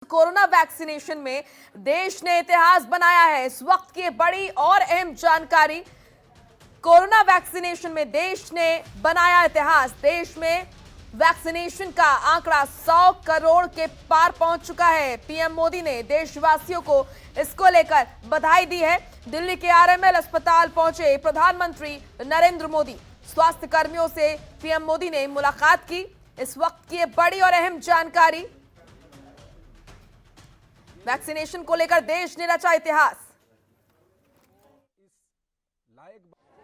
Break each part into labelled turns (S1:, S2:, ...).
S1: Corona vaccination में देश ने इतिहास बनाया है। इस वक्त की बड़ी और अहम जानकारी, कोरोना वैक्सीनेशन में देश ने बनाया इतिहास। देश में वैक्सीनेशन का आंकड़ा 100 करोड़ के पार पहुंच चुका है। पीएम मोदी ने देशवासियों को इसको लेकर बधाई दी है। दिल्ली के आरएमएल अस्पताल पहुंचे प्रधानमंत्री नरेंद्र मोदी। स्वास्थ्य कर्मियों से पीएम मोदी ने मुलाकात की। इस वक्त की बड़ी और अहम जानकारी, वैक्सीनेशन को लेकर देश ने रचा इतिहास।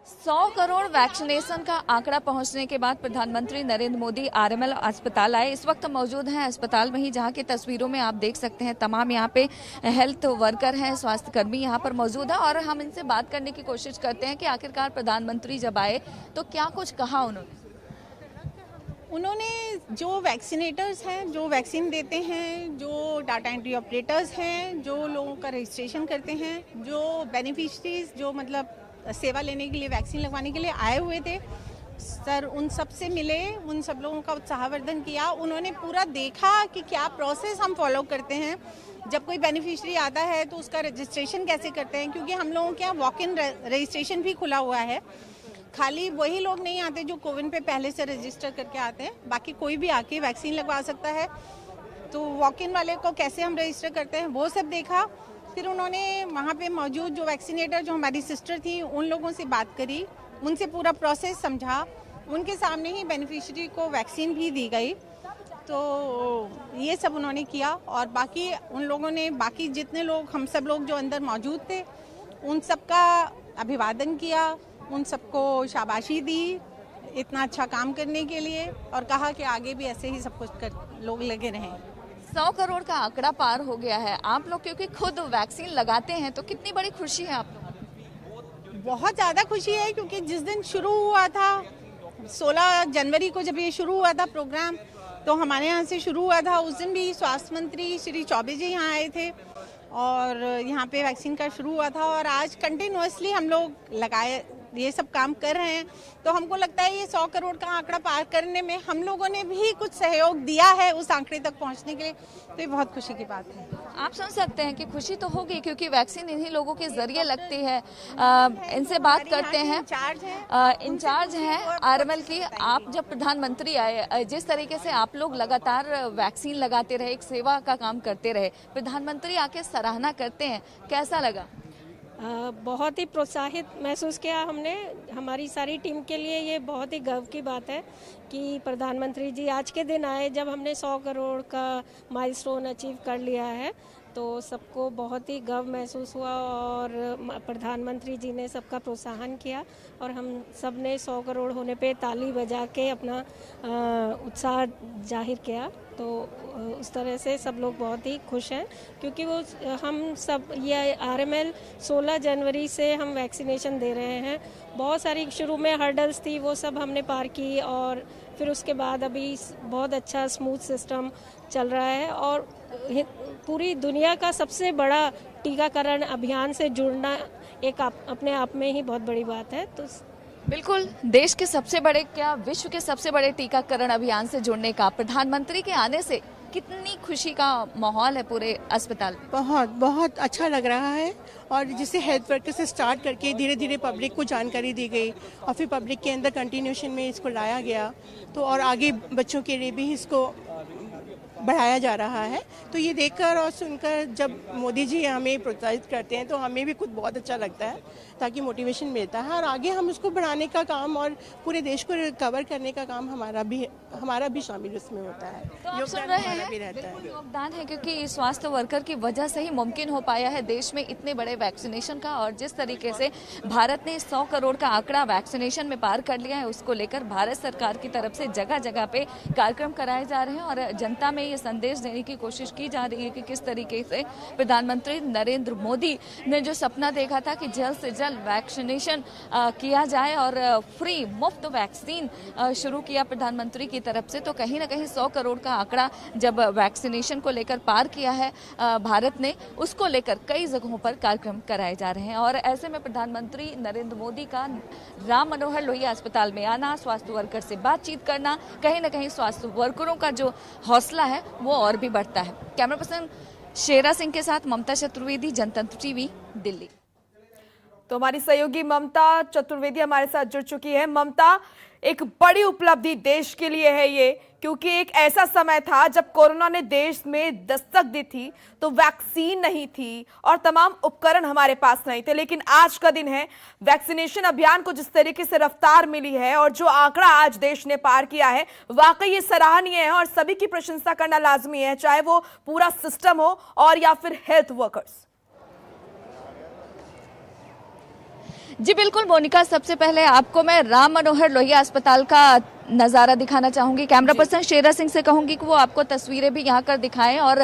S2: 100 करोड़ वैक्सीनेशन का आंकड़ा पहुंचने के बाद प्रधानमंत्री नरेंद्र मोदी आरएमएल अस्पताल आए। इस वक्त मौजूद हैं अस्पताल में ही, जहां की तस्वीरों में आप देख सकते हैं तमाम यहां पे हेल्थ वर्कर हैं, स्वास्थ्य कर्मी यहां पर मौजूद है। और हम इनसे बात करने की कोशिश करते हैं कि आखिरकार प्रधानमंत्री जब आए तो क्या कुछ कहा
S3: उन्होंने जो वैक्सीनेटर्स हैं, जो वैक्सीन देते हैं, जो डाटा एंट्री ऑपरेटर्स हैं, जो लोगों का रजिस्ट्रेशन करते हैं, जो बेनिफिशरीज जो मतलब सेवा लेने के लिए, वैक्सीन लगवाने के लिए आए हुए थे सर, उन सब से मिले, उन सब लोगों का उत्साहवर्धन किया। उन्होंने पूरा देखा कि क्या प्रोसेस हम फॉलो करते हैं। जब कोई बेनिफिशरी आता है तो उसका रजिस्ट्रेशन कैसे करते हैं, क्योंकि हम लोगों के यहाँ वॉक इन रजिस्ट्रेशन भी खुला हुआ है। खाली वही लोग नहीं आते जो कोविन पे पहले से रजिस्टर करके आते हैं, बाकी कोई भी आके वैक्सीन लगवा सकता है। तो वॉक इन वाले को कैसे हम रजिस्टर करते हैं वो सब देखा। फिर उन्होंने वहाँ पे मौजूद जो वैक्सीनेटर, जो हमारी सिस्टर थी, उन लोगों से बात करी, उनसे पूरा प्रोसेस समझा। उनके सामने ही बेनिफिशरी को वैक्सीन भी दी गई। तो ये सब उन्होंने किया। और बाकी उन लोगों ने, बाकी जितने लोग, हम सब लोग जो अंदर मौजूद थे, उन सबका अभिवादन किया, उन सबको शाबाशी दी इतना अच्छा काम करने के लिए, और कहा कि आगे भी ऐसे ही सब कुछ लोग लगे रहें।
S2: 100 करोड़ का आंकड़ा पार हो गया है। आप लोग क्योंकि खुद वैक्सीन लगाते हैं तो कितनी बड़ी खुशी है आप लोग?
S3: बहुत ज़्यादा खुशी है, क्योंकि जिस दिन शुरू हुआ था 16 जनवरी को, जब ये शुरू हुआ था प्रोग्राम, तो हमारे यहाँ से शुरू हुआ था। उस दिन भी स्वास्थ्य मंत्री श्री चौबे जी यहाँ आए थे और यहाँ पे वैक्सीन का शुरू हुआ था। और आज कंटिन्यूअसली हम लोग लगाए, ये सब काम कर रहे हैं। तो हमको लगता है ये 100 करोड़ का आंकड़ा पार करने में हम लोगों ने भी कुछ सहयोग दिया है उस आंकड़े तक पहुंचने के लिए। तो ये बहुत खुशी की बात है।
S2: आप समझ सकते हैं कि खुशी तो होगी, क्योंकि वैक्सीन इन्हीं लोगों के जरिए लगती है। इनसे बात करते हैं, इंचार्ज हैं आरएमएल की। आप जब प्रधानमंत्री आए, जिस तरीके से आप लोग लगातार वैक्सीन लगाते रहे, एक सेवा का काम करते रहे, प्रधानमंत्री आके सराहना करते हैं, कैसा लगा?
S4: बहुत ही प्रोत्साहित महसूस किया हमने। हमारी सारी टीम के लिए ये बहुत ही गर्व की बात है कि प्रधानमंत्री जी आज के दिन आए, जब हमने 100 करोड़ का माइलस्टोन अचीव कर लिया है। तो सबको बहुत ही गर्व महसूस हुआ और प्रधानमंत्री जी ने सबका प्रोत्साहन किया और हम सब ने 100 करोड़ होने पे ताली बजा के अपना उत्साह जाहिर किया। तो उस तरह से सब लोग बहुत ही खुश हैं, क्योंकि वो हम सब, ये आरएमएल 16 जनवरी से हम वैक्सीनेशन दे रहे हैं। बहुत सारी शुरू में हर्डल्स थी, वो सब हमने पार की और फिर उसके बाद अभी बहुत अच्छा स्मूथ सिस्टम चल रहा है। और पूरी दुनिया का सबसे बड़ा टीकाकरण अभियान से जुड़ना एक अपने आप में ही बहुत बड़ी बात है। तो
S2: बिल्कुल, देश के सबसे बड़े, क्या विश्व के सबसे बड़े टीकाकरण अभियान से जुड़ने का, प्रधानमंत्री के आने से कितनी खुशी का माहौल है पूरे अस्पताल में?
S5: बहुत बहुत अच्छा लग रहा है। और जिसे हेल्थ वर्कर से स्टार्ट करके धीरे धीरे पब्लिक को जानकारी दी गई और फिर पब्लिक के अंदर कंटिन्यूशन में इसको लाया गया, तो और आगे बच्चों के लिए भी इसको बढ़ाया जा रहा है। तो ये देखकर और सुनकर जब मोदी जी हमें प्रोत्साहित करते हैं तो हमें भी खुद बहुत अच्छा लगता है, ताकि मोटिवेशन मिलता है और आगे हम उसको बढ़ाने का काम और पूरे देश को कवर करने का काम हमारा भी शामिल उसमें होता है।
S2: तो योगदान भी रहता है। योगदान है, क्योंकि स्वास्थ्य वर्कर की वजह से ही मुमकिन हो पाया है देश में इतने बड़े वैक्सीनेशन का। और जिस तरीके से भारत ने 100 करोड़ का आंकड़ा वैक्सीनेशन में पार कर लिया है, उसको लेकर भारत सरकार की तरफ से जगह जगह पे कार्यक्रम कराए जा रहे हैं और जनता में ये संदेश देने की कोशिश की जा रही है कि किस तरीके से प्रधानमंत्री नरेंद्र मोदी ने जो सपना देखा था कि जल्द से जल्द वैक्सीनेशन किया जाए और फ्री मुफ्त वैक्सीन शुरू किया प्रधानमंत्री की तरफ से, तो कहीं ना कहीं 100 करोड़ का आंकड़ा जब वैक्सीनेशन को लेकर पार किया है भारत ने, उसको लेकर कई जगहों पर कार्यक्रम कराए जा रहे हैं। और ऐसे में प्रधानमंत्री नरेंद्र मोदी का राम मनोहर लोहिया अस्पताल में आना, स्वास्थ्य वर्कर से बातचीत करना, कहीं ना कहीं स्वास्थ्य वर्करों का जो हौसला है है वो और भी बढ़ता है। कैमरा पर्सन शेरा सिंह के साथ ममता चतुर्वेदी, जनतंत्र टीवी, दिल्ली।
S1: तो हमारी सहयोगी ममता चतुर्वेदी हमारे साथ जुड़ चुकी है। ममता, एक बड़ी उपलब्धि देश के लिए है ये, क्योंकि एक ऐसा समय था जब कोरोना ने देश में दस्तक दी थी तो वैक्सीन नहीं थी और तमाम उपकरण हमारे पास नहीं थे, लेकिन आज का दिन है। वैक्सीनेशन अभियान को जिस तरीके से रफ्तार मिली है और जो आंकड़ा आज देश ने पार किया है, वाकई ये सराहनीय है और सभी की प्रशंसा करना लाजमी है, चाहे वो पूरा सिस्टम हो और या फिर हेल्थ वर्कर्स।
S2: जी बिल्कुल मोनिका, सबसे पहले आपको मैं राम मनोहर लोहिया अस्पताल का नज़ारा दिखाना चाहूंगी। कैमरा पर्सन शेरा सिंह से कहूंगी कि वो आपको तस्वीरें भी यहाँ कर दिखाएं और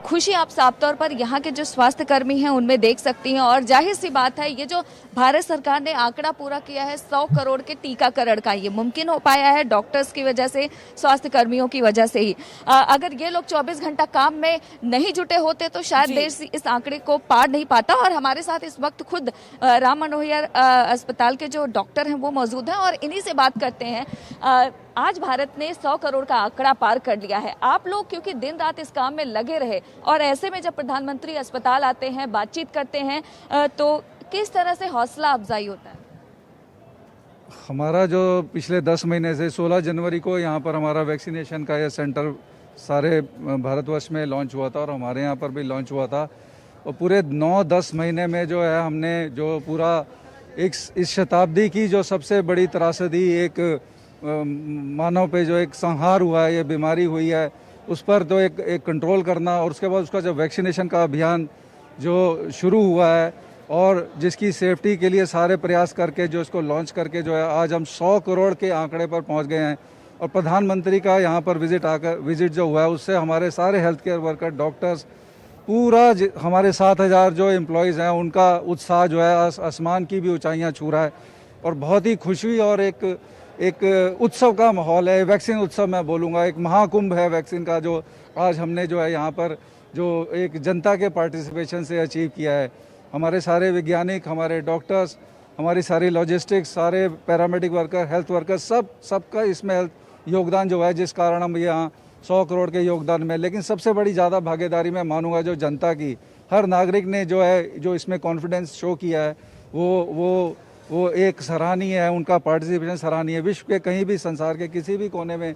S2: खुशी आप साफ तौर पर यहाँ के जो स्वास्थ्य कर्मी हैं उनमें देख सकती हैं। और जाहिर सी बात है, ये जो भारत सरकार ने आंकड़ा पूरा किया है 100 करोड़ के टीकाकरण का, ये मुमकिन हो पाया है डॉक्टर्स की वजह से, स्वास्थ्य कर्मियों की वजह से ही। अगर ये लोग 24 घंटा काम में नहीं जुटे होते तो शायद देश इस आंकड़े को पार नहीं पाता। और हमारे साथ इस वक्त खुद राम मनोहर अस्पताल के जो डॉक्टर हैं वो मौजूद हैं और इन्हीं से बात करते हैं। आज भारत ने 100 करोड़ का आंकड़ा पार कर लिया है। आप लोग क्योंकि दिन रात इस काम में लगे रहे और ऐसे में जब प्रधानमंत्री अस्पताल आते हैं, बातचीत करते हैं, तो किस तरह से हौसला अफजाई होता है?
S6: हमारा जो पिछले 10 महीने से 16 जनवरी को यहाँ पर हमारा वैक्सीनेशन का यह सेंटर सारे भारतवर्ष में लॉन्च हुआ था और हमारे यहाँ पर भी लॉन्च हुआ था। और पूरे 9-10 महीने में जो है हमने जो पूरा इस शताब्दी की जो सबसे बड़ी त्रासदी, एक मानव पे जो एक संहार हुआ है, ये बीमारी हुई है, उस पर तो एक कंट्रोल करना और उसके बाद उसका जो वैक्सीनेशन का अभियान जो शुरू हुआ है और जिसकी सेफ्टी के लिए सारे प्रयास करके जो इसको लॉन्च करके जो है आज हम 100 करोड़ के आंकड़े पर पहुंच गए हैं। और प्रधानमंत्री का यहाँ पर विजिट जो हुआ है उससे हमारे सारे हेल्थ केयर वर्कर, डॉक्टर्स, पूरा हमारे 7,000 जो एम्प्लॉयज़ हैं उनका उत्साह जो है आसमान की भी ऊंचाइयां छू रहा है और बहुत ही खुशी और एक उत्सव का माहौल है। वैक्सीन उत्सव मैं बोलूँगा, एक महाकुंभ है वैक्सीन का जो आज हमने जो है यहाँ पर जो एक जनता के पार्टिसिपेशन से अचीव किया है। हमारे सारे वैज्ञानिक, हमारे डॉक्टर्स, हमारी सारी लॉजिस्टिक्स, सारे पैरामेडिक वर्कर, हेल्थ वर्कर, सबका इसमें योगदान जो है, जिस कारण हम यहाँ 100 करोड़ के योगदान में। लेकिन सबसे बड़ी ज़्यादा भागीदारी मैं मानूंगा जो जनता की, हर नागरिक ने जो है जो इसमें कॉन्फिडेंस शो किया है वो एक सराहनीय है, उनका पार्टिसिपेशन सराहनीय है। विश्व के कहीं भी, संसार के किसी भी कोने में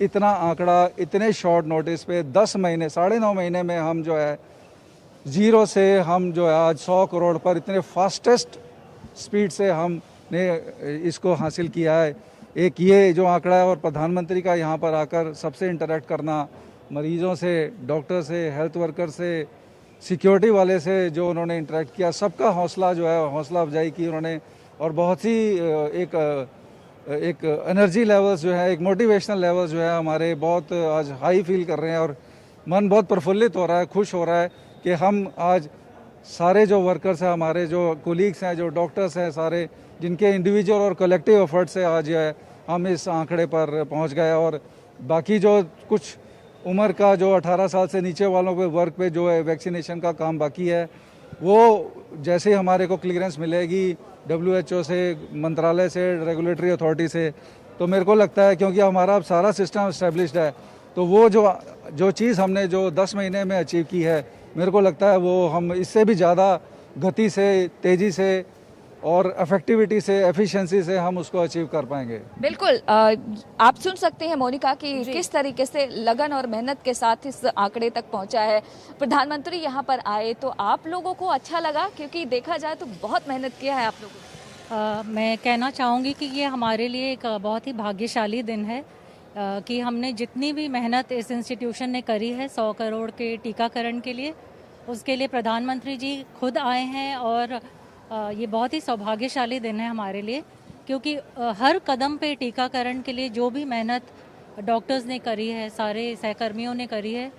S6: इतना आंकड़ा इतने शॉर्ट नोटिस पे 10 महीने, 9.5 महीने में हम जो है जीरो से हम जो है आज 100 करोड़ पर इतने फास्टेस्ट स्पीड से हमने इसको हासिल किया है। एक ये जो आंकड़ा है और प्रधानमंत्री का यहाँ पर आकर सबसे इंटरेक्ट करना, मरीजों से, डॉक्टर से, हेल्थ वर्कर से, सिक्योरिटी वाले से जो उन्होंने इंटरेक्ट किया, सबका हौसला जो है, हौसला अफजाई की उन्होंने और बहुत ही एक एनर्जी लेवल्स जो है, एक मोटिवेशनल लेवल्स जो है हमारे बहुत आज हाई फील कर रहे हैं और मन बहुत प्रफुल्लित हो रहा है, खुश हो रहा है कि हम आज सारे जो वर्कर्स हैं, हमारे जो कोलीग्स हैं, जो डॉक्टर्स हैं, सारे जिनके इंडिविजुअल और कलेक्टिव एफर्ट से आज है हम इस आंकड़े पर पहुंच गए। और बाकी जो कुछ उम्र का जो 18 साल से नीचे वालों पे वर्क पे जो है वैक्सीनेशन का काम बाकी है, वो जैसे हमारे को क्लियरेंस मिलेगी WHO से, मंत्रालय से, रेगुलेटरी अथॉरिटी से, तो मेरे को लगता है क्योंकि हमारा अब सारा सिस्टम एस्टेब्लिश्ड है, तो वो जो चीज़ हमने जो 10 महीने में अचीव की है, मेरे को लगता है वो हम इससे भी ज़्यादा गति से, तेज़ी से और इफेक्टिविटी से, एफिशिएंसी से हम उसको अचीव कर पाएंगे।
S2: बिल्कुल, आप सुन सकते हैं मोनिका कि किस तरीके से लगन और मेहनत के साथ इस आंकड़े तक पहुंचा है। प्रधानमंत्री यहां पर आए तो आप लोगों को अच्छा लगा, क्योंकि देखा जाए तो बहुत मेहनत किया है आप लोगों ने।
S7: मैं कहना चाहूँगी कि ये हमारे लिए एक बहुत ही भाग्यशाली दिन है कि हमने जितनी भी मेहनत इस इंस्टीट्यूशन ने करी है 100 करोड़ के टीकाकरण के लिए, उसके लिए प्रधानमंत्री जी खुद आए हैं और ये बहुत ही सौभाग्यशाली दिन है हमारे लिए, क्योंकि हर कदम पे टीकाकरण के लिए जो भी मेहनत डॉक्टर्स ने करी है, सारे सहकर्मियों ने करी है,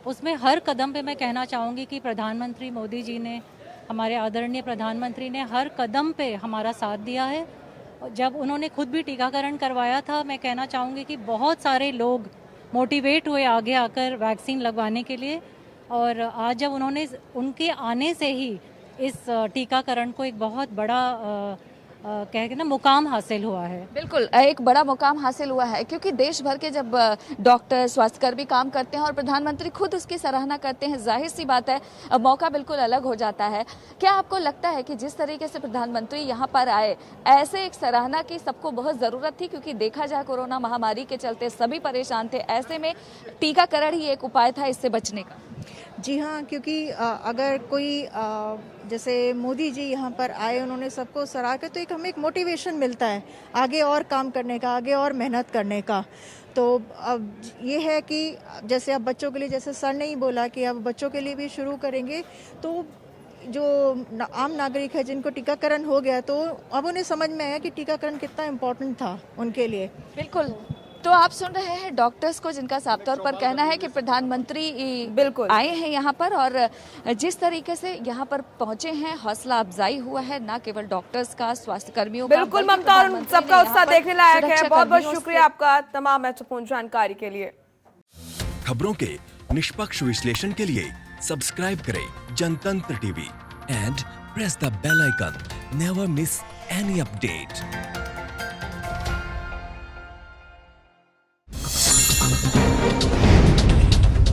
S7: उसमें हर कदम पे मैं कहना चाहूँगी कि प्रधानमंत्री मोदी जी ने, हमारे आदरणीय प्रधानमंत्री ने हर कदम पे हमारा साथ दिया है। जब उन्होंने खुद भी टीकाकरण करवाया था, मैं कहना चाहूँगी कि बहुत सारे लोग मोटिवेट हुए आगे आकर वैक्सीन लगवाने के लिए, और आज जब उन्होंने उनके आने से ही इस टीकाकरण को एक बहुत बड़ा कह के ना मुकाम हासिल हुआ है।
S2: बिल्कुल एक बड़ा मुकाम हासिल हुआ है, क्योंकि देश भर के जब डॉक्टर स्वास्थ्यकर्मी काम करते हैं और प्रधानमंत्री खुद उसकी सराहना करते हैं, जाहिर सी बात है मौका बिल्कुल अलग हो जाता है। क्या आपको लगता है कि जिस तरीके से प्रधानमंत्री यहाँ पर आए, ऐसे एक सराहना की सबको बहुत ज़रूरत थी, क्योंकि देखा जाए कोरोना महामारी के चलते सभी परेशान थे, ऐसे में टीकाकरण ही एक उपाय था इससे बचने का?
S8: जी हाँ, क्योंकि अगर कोई जैसे मोदी जी यहाँ पर आए, उन्होंने सबको सराहा के, तो एक हमें एक मोटिवेशन मिलता है आगे और काम करने का, आगे और मेहनत करने का। तो अब ये है कि जैसे अब बच्चों के लिए, जैसे सर ने ही बोला कि अब बच्चों के लिए भी शुरू करेंगे, तो जो आम नागरिक है जिनको टीकाकरण हो गया, तो अब उन्हें समझ में आया कि टीकाकरण कितना इम्पोर्टेंट था उनके लिए।
S2: बिल्कुल। तो आप सुन रहे हैं डॉक्टर्स को, जिनका साफ तौर पर कहना है कि प्रधानमंत्री
S1: बिल्कुल
S2: आए हैं यहाँ पर और जिस तरीके से यहाँ पर पहुंचे हैं, हौसला अफजाई हुआ है न केवल डॉक्टर्स का, स्वास्थ्य कर्मियों का,
S1: बिल्कुल
S2: बल्कि
S1: ममता, और
S2: प्रधानमंत्री
S1: सबका
S2: ने
S1: उत्साह
S2: यहाँ पर
S1: देखने लायक है।
S2: सुरक्षा
S1: बहुत बहुत
S2: कर्मियों
S1: शुक्रिया आपका तमाम महत्वपूर्ण जानकारी के लिए।
S9: खबरों के निष्पक्ष विश्लेषण के लिए सब्सक्राइब करें Jantantra TV and press the bell icon. Never miss any update.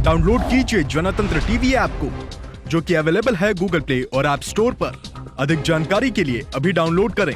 S10: Download कीजिए जनतंत्र टीवी ऐप को, जो कि अवेलेबल है गूगल प्ले और ऐप स्टोर पर। अधिक जानकारी के लिए अभी डाउनलोड करें।